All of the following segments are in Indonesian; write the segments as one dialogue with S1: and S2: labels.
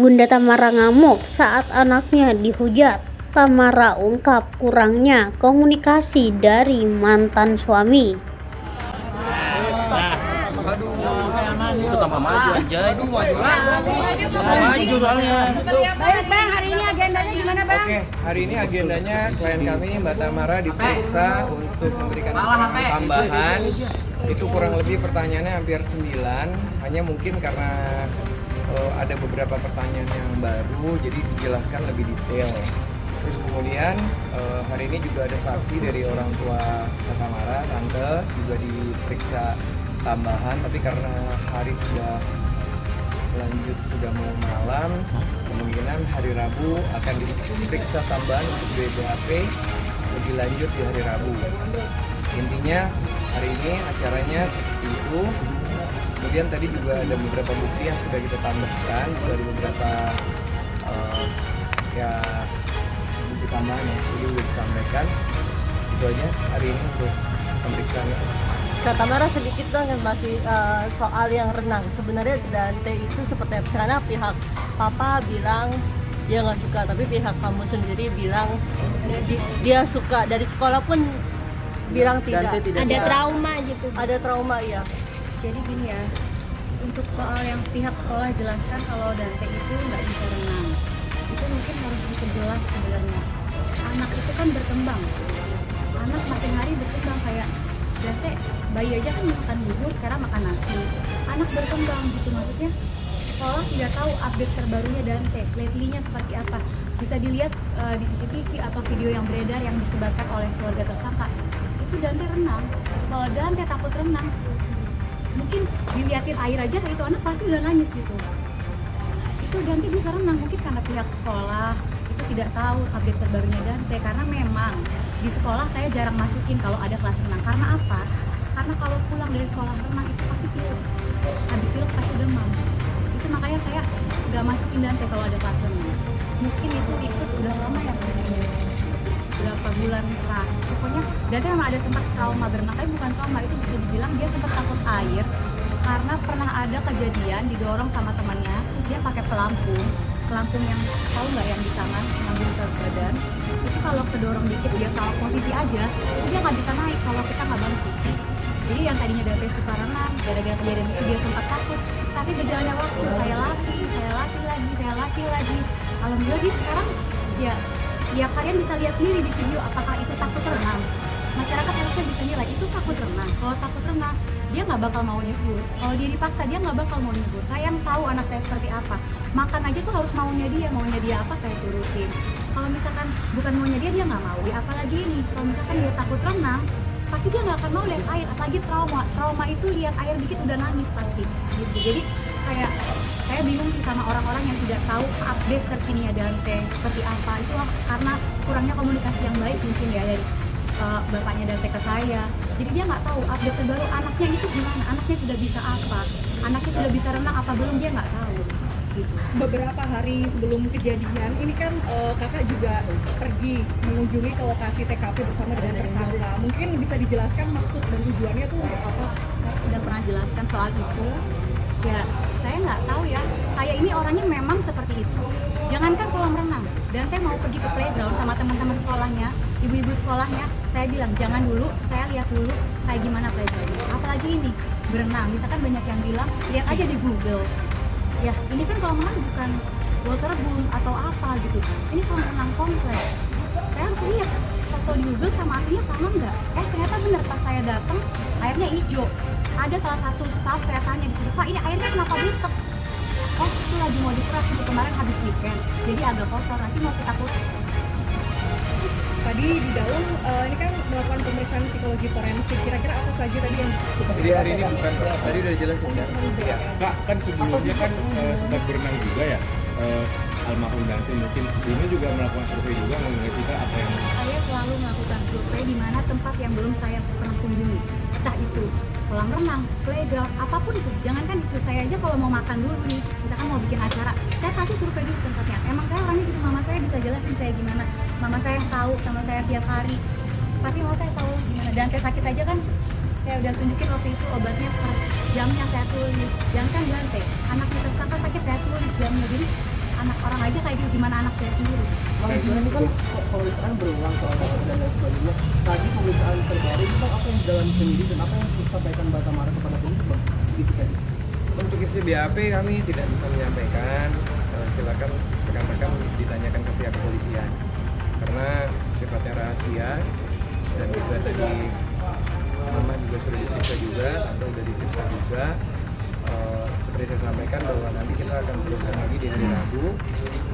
S1: Bunda Tamara ngamuk saat anaknya dihujat. Tamara ungkap kurangnya komunikasi dari mantan suami.
S2: Itu tambah maju aja. Aduh, maju lah. Maju soalnya.
S3: Baik Bang, hari ini agendanya gimana Bang?
S4: Oke, hari ini agendanya klien kami Mbak Tamara diperiksa untuk memberikan keterangan tambahan. Itu kurang lebih pertanyaannya hampir 9. Hanya mungkin karena ada beberapa pertanyaan yang baru, jadi dijelaskan lebih detail. Terus kemudian hari ini juga ada saksi dari orang tua Mbak Tamara, tante juga diperiksa tambahan, tapi karena hari sudah lanjut, sudah mau malam, kemungkinan hari Rabu akan diperiksa tambahan untuk BPAP lebih lanjut di hari Rabu. Intinya hari ini acaranya seperti itu. Kemudian tadi juga ada beberapa bukti yang sudah kita tambahkan, juga ada beberapa bukti tambahan yang sudah disampaikan. Itu aja hari ini untuk pemeriksaan.
S5: Kak Tamara, sedikit dong masih soal yang renang. Sebenarnya Dante itu seperti misalnya pihak papa bilang dia nggak suka, tapi pihak kamu sendiri bilang dia suka. Dari sekolah pun bilang tidak.
S3: Ada trauma gitu.
S5: Ada trauma, ya.
S3: Jadi gini ya, untuk soal yang pihak sekolah jelaskan kalau Dante itu nggak bisa renang, itu mungkin harus diperjelas sebenarnya. Anak itu kan berkembang, anak makin hari berkembang, kayak Dante bayi aja kan makan bubur, sekarang makan nasi. Anak berkembang gitu, maksudnya sekolah tidak tahu update terbarunya Dante, lately-nya seperti apa. Bisa dilihat di CCTV atau video yang beredar yang disebarkan oleh keluarga tersangka. Itu Dante renang. Kalau Dante takut renang, mungkin diliatin air aja itu anak pasti udah nangis gitu. Itu Dante bisa renang, mungkin karena pihak sekolah itu tidak tahu update terbarunya Dante. Karena memang di sekolah saya jarang masukin kalau ada kelas renang. Karena apa? Karena kalau pulang dari sekolah renang itu pasti pilek, habis pilek pasti demam. Itu makanya saya nggak masukin Dante kalau ada kelas renang. Mungkin itu ikut udah lama ya, berapa bulan terakhir. Pokoknya Dante memang ada sempat trauma berenang, tapi bukan trauma, itu bisa dibilang dia sempat takut air karena pernah ada kejadian didorong sama temannya, terus dia pakai pelampung yang tahu nggak, yang di tangan nyambung ke badan. Itu kalau kedorong dikit dia salah posisi aja, itu dia nggak bisa naik kalau kita nggak bantu. Jadi yang tadinya Dante suka renang, gara-gara kejadian itu dia sempat takut. Tapi berjalannya waktu, saya latih lagi. Alhamdulillah dia sekarang ya kalian bisa lihat sendiri di video apakah itu takut renang. Masyarakat harusnya bisa nilai itu takut renang. Kalau takut renang, dia nggak bakal mau nyebur. Kalau dia dipaksa, dia nggak bakal mau nyebur. Saya yang tahu anak saya seperti apa. Makan aja tuh harus maunya dia apa saya turutin. Kalau misalkan bukan maunya dia nggak mau. Ya apalagi ini, kalau misalkan dia takut renang, pasti dia nggak akan mau lihat air. Apalagi trauma itu lihat air dikit udah nangis pasti. Gitu. Jadi kayak saya bingung sih sama orang-orang yang tidak tahu update terkininya Dante seperti apa. Itu karena kurangnya komunikasi yang baik mungkin ya dari bapaknya Dante ke saya. Jadi dia nggak tahu update terbaru anaknya itu gimana, anaknya sudah bisa apa, anaknya sudah bisa renang apa belum, dia nggak tahu. Gitu.
S6: Beberapa hari sebelum kejadian ini kan kakak juga pergi mengunjungi ke lokasi TKP bersama dengan tersangka. Mungkin bisa dijelaskan maksud dan tujuannya tuh untuk apa?
S3: Saya sudah pernah jelaskan soal itu. Ya, saya nggak tahu ya. Saya ini orangnya memang seperti itu. Jangankan kolam renang, Dante mau pergi ke playground sama teman-teman sekolahnya, ibu-ibu sekolahnya, saya bilang jangan dulu, saya lihat dulu kayak gimana playgroundnya. Apalagi ini berenang, misalkan banyak yang bilang lihat aja di Google. Ya, ini kan kolam renang bukan waterboom atau apa gitu. Ini kolam renang komplek. Saya harus lihat foto di Google sama aslinya sama nggak? Ternyata benar pas saya datang airnya hijau. Ada salah satu staff saya tanya di situ, Pak ini airnya kenapa butek? Oh itu lagi mau diperas untuk kemarin habis weekend, jadi agak kotor, nanti mau kita putus.
S6: Tadi di dalam ini kan melakukan pemeriksaan psikologi forensik. Kira-kira apa saja tadi yang
S4: Jadi hari ini bukan, tadi udah jelasin kan?
S7: Kak, kan sebelumnya kan sempat berenang juga ya, almarhum Dante mungkin sebelumnya juga melakukan survei juga, nggak sih Kak, apa yang...
S3: Saya selalu melakukan survei di mana tempat yang belum saya pernah kunjungi, entah itu kolam renang, playground, apapun itu. Jangankan itu, saya aja kalau mau makan dulu nih, misalkan mau bikin acara, saya pasti survei dulu tempatnya. Emang saya orangnya gitu, mama saya bisa jelasin saya gimana, mama saya yang tahu sama saya tiap hari, pasti mau saya tahu gimana. Dan kayak sakit aja kan, saya udah tunjukin waktu itu obatnya per jamnya saya tulis. Jangan kan Dante, anaknya tersangka sakit saya tulis jamnya. Jadi anak orang aja kayak gitu, gimana anak saya sendiri.
S8: Ini kan pemeriksaan berulang soalnya dan lain sebagainya. Tadi pemeriksaan terbaru itu kan apa yang jalan sendiri dan apa yang disampaikan Mbak Tamara kepada penyidik Bang? Gitu tadi.
S4: Untuk isi BAP kami tidak bisa menyampaikan. Silakan rekan-rekan ditanyakan ke pihak kepolisian karena sifatnya rahasia dan juga tadi Mama juga sudah diperiksa juga atau sudah diperiksa juga. Seperti saya sampaikan bahwa nanti kita akan teruskan lagi di hari Rabu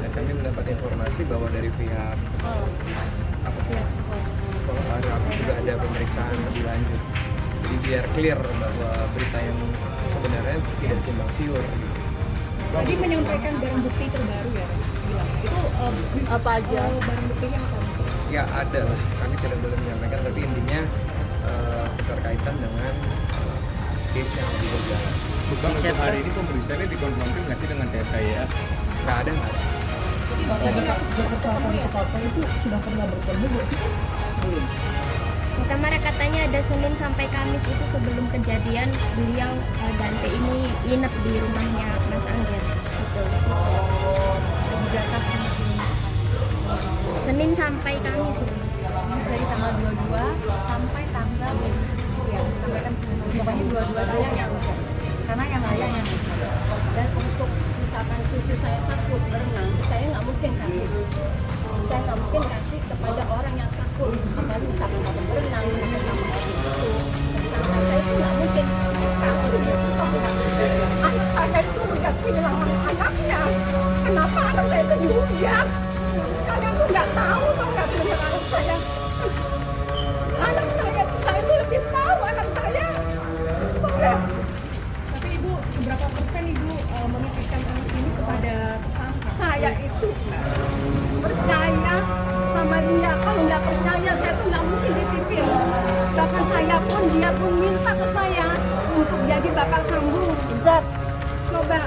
S4: dan kami mendapat informasi bahwa dari pihak kalau hari Rabu juga ada pemeriksaan lebih lanjut. Jadi biar clear bahwa berita yang sebenarnya tidak simpang siur.
S6: Tadi menyampaikan barang bukti terbaru ya, bilang. Itu
S5: Apa aja?
S6: barang buktinya apa?
S4: Ya ada lah, kami tidak boleh menyampaikan, tapi intinya keterkaitan dengan case yang lebih berjalan.
S7: Bang, untuk hari ini pemeriksaannya dikonfrontir nggak sih dengan TSKYA?
S4: Nggak ada.
S8: Tadi kasus tersangka itu Papa itu sudah pernah bertemu nggak sih? Belum.
S9: Tamara katanya ada Senin sampai Kamis itu sebelum kejadian beliau Dante ini nginep di rumahnya Mas Angger. Betul. Senin sampai Kamis.
S3: Dari tanggal 22 sampai tanggal sampai kan pokoknya 22 yang karena yang lain yang
S5: Dan untuk misalkan cucu saya takut berenang, saya nggak mungkin kasih. Saya nggak mungkin kasih kepada orang yang takut. Kalau misalkan takut berenang, sama orang itu, sama saya itu nggak mungkin kasih. Anak saya itu udah kehilangan anaknya. Kenapa anak saya itu dihujat? Saya tuh nggak tahu tuh nggak punya anak saya. Anak saya tuh lebih tahu anak saya. Tuh,
S6: Tapi Ibu, seberapa persen Ibu menitipkan anak ini kepada tersangka?
S5: saya itu percaya sama dia. Kalau nggak percaya saya tuh nggak mungkin ditipin. Bahkan saya pun dia pun minta ke saya untuk jadi bakal sambung. Coba,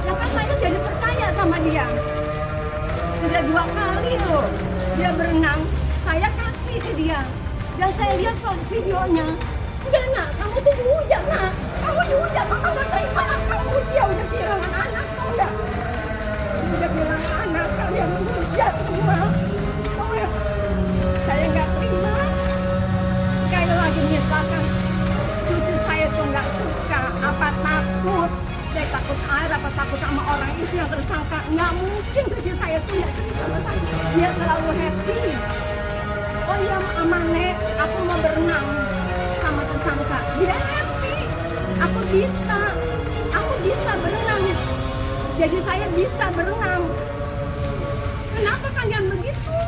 S5: ya kan saya jadi percaya sama dia. Sudah 2 kali loh dia berenang, saya kasih ke dia. Dan saya lihat kok videonya. Enggak nak, kamu tuh dihujat nak. Kamu dihujat, mama nggak terima. Kamu dia udah kehilangan anak, tau nggak? Dia udah kehilangan anak, kalian menghujat semua. Tau nggak? Saya nggak terima. Sekali lagi misalkan cucu saya tuh nggak suka, apa takut? Saya takut air, apa takut sama orang itu yang tersangka? Nggak mungkin cucu saya tuh nggak cerita sama saya. Dia selalu happy. Oh iya, Amane, aku mau berenang sama tersangka. Dia happy. Aku bisa berenang. Jadi saya bisa berenang. Kenapa kalian begitu?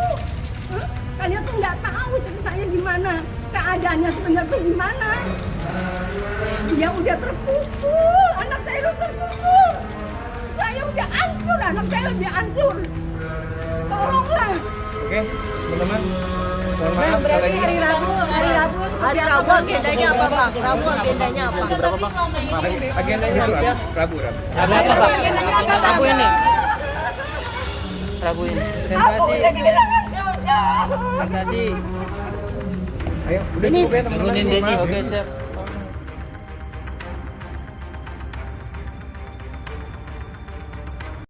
S5: Hah? Kalian tuh nggak tahu ceritanya gimana, keadaannya sebenarnya tuh gimana. Dia udah terpukul, anak saya udah terpukul. Saya udah hancur, anak saya lebih hancur. Tolonglah.
S4: Oke, teman-teman. Mohon maaf sekali lagi.
S5: Hari Rabu agendanya apa Pak? Rabu agendanya apa?
S4: Agendanya Rabu.
S2: Rabu ini. Rabu ini.
S5: Aku udah kehilangan cucu.
S2: Tadi
S4: Ayo, udah cukup ya teman-teman.
S2: turunin
S4: Mohon
S2: Denny.
S4: maaf.
S2: Oke, siap.